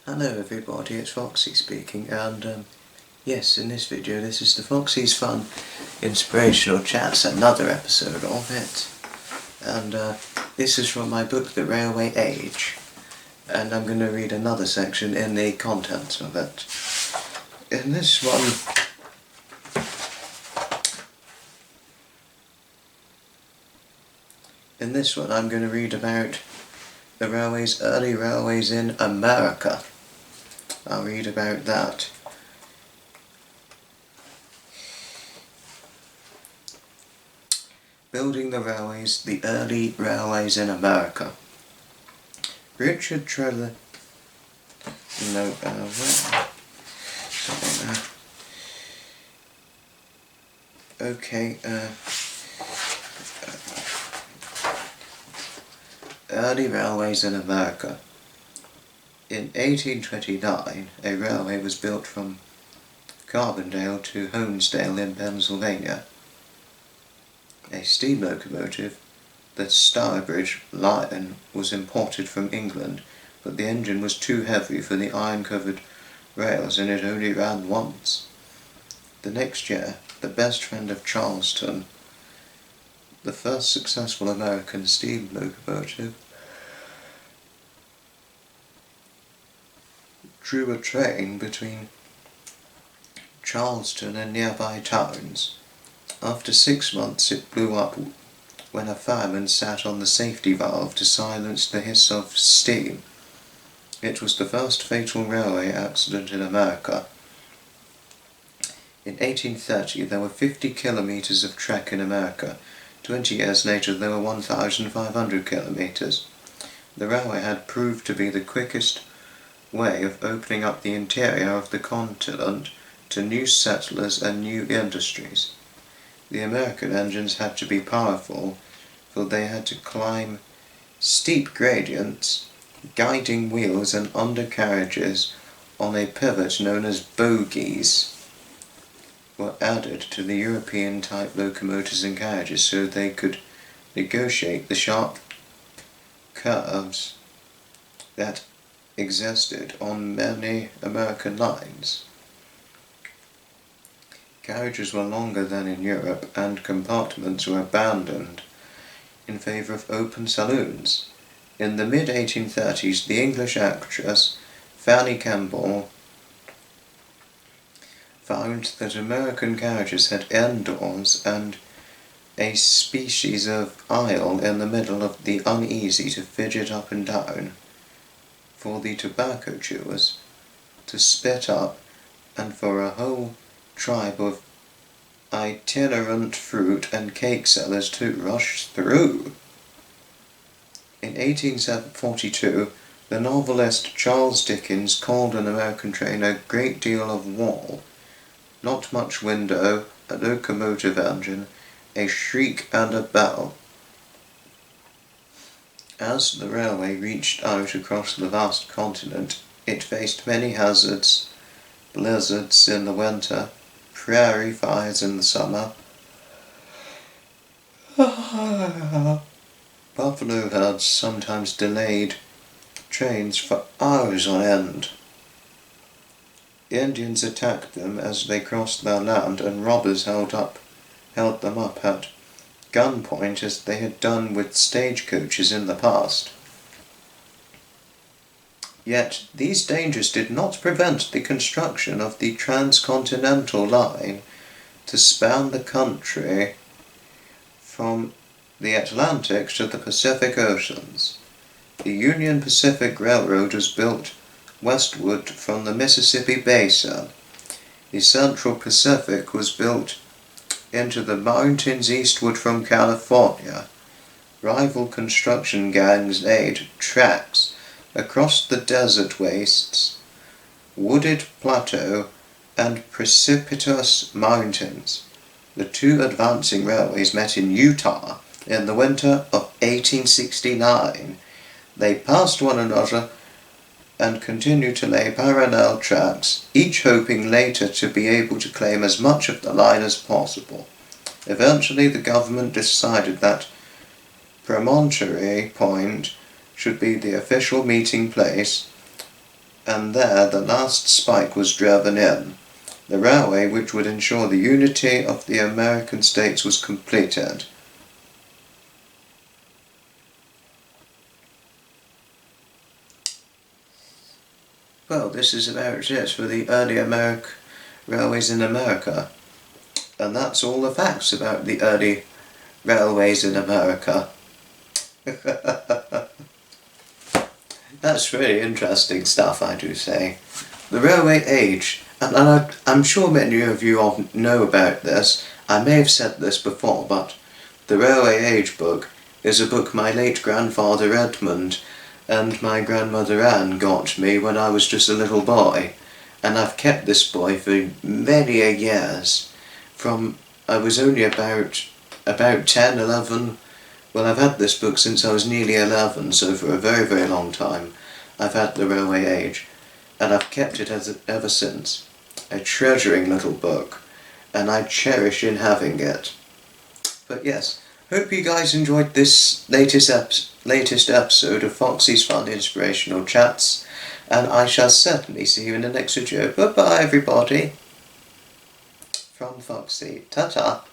Hello everybody, it's Foxy speaking, and yes, in this video this is the Foxy's Fun Inspirational Chats, another episode of it. And this is from my book The Railway Age, and I'm going to read another section in the contents of it. In this one I'm going to read about the early railways in America. I'll read about that. Building the railways, the early railways in America. Richard Trevor. No, okay, early railways in America. In 1829, a railway was built from Carbondale to Honesdale in Pennsylvania. A steam locomotive, the Stourbridge Lion, was imported from England, but the engine was too heavy for the iron-covered rails and it only ran once. The next year, the best friend of Charleston, the first successful American steam locomotive, drew a train between Charleston and nearby towns. After 6 months it blew up when a fireman sat on the safety valve to silence the hiss of steam. It was the first fatal railway accident in America. In 1830 there were 50 kilometres of track in America. 20 years later there were 1,500 kilometres. The railway had proved to be the quickest way of opening up the interior of the continent to new settlers and new industries. The American engines had to be powerful, for they had to climb steep gradients. Guiding wheels and undercarriages on a pivot known as bogies were added to the European-type locomotives and carriages so they could negotiate the sharp curves that existed on many American lines. Carriages were longer than in Europe, and compartments were abandoned in favour of open saloons. In the mid-1830s, the English actress Fanny Kemble found that American carriages had end doors and a species of aisle in the middle of the uneasy to fidget up and down, for the tobacco chewers to spit up, and for a whole tribe of itinerant fruit and cake sellers to rush through. In 1842, the novelist Charles Dickens called an American train a great deal of wall, not much window, a locomotive engine, a shriek and a bell. As the railway reached out across the vast continent, it faced many hazards: blizzards in the winter, prairie fires in the summer, buffalo herds sometimes delayed trains for hours on end. Indians attacked them as they crossed their land, and robbers held them up at gunpoint as they had done with stagecoaches in the past. Yet these dangers did not prevent the construction of the transcontinental line to span the country from the Atlantic to the Pacific Oceans. The Union Pacific Railroad was built westward from the Mississippi Basin. The Central Pacific was built into the mountains eastward from California. Rival construction gangs laid tracks across the desert wastes, wooded plateau, and precipitous mountains. The two advancing railways met in Utah in the winter of 1869. They passed one another and continued to lay parallel tracks, each hoping later to be able to claim as much of the line as possible. Eventually the government decided that Promontory Point should be the official meeting place and there the last spike was driven in. The railway which would ensure the unity of the American states was completed. Well, this is about it for the early railways in America. And that's all the facts about the early railways in America. That's really interesting stuff, I do say. The railway age, and I'm sure many of you all know about this. I may have said this before, but the Railway Age book is a book my late grandfather Edmund and my grandmother Anne got me when I was just a little boy, and I've kept this boy for many a years. From I was only about 10, 11. Well, I've had this book since I was nearly 11, so for a very, very long time I've had the Railway Age, and I've kept it ever since. A treasuring little book, and I cherish in having it. But yes, hope you guys enjoyed this latest episode of Foxy's Fun Inspirational Chats, and I shall certainly see you in the next video. Bye bye everybody, from Foxy. Ta-ta.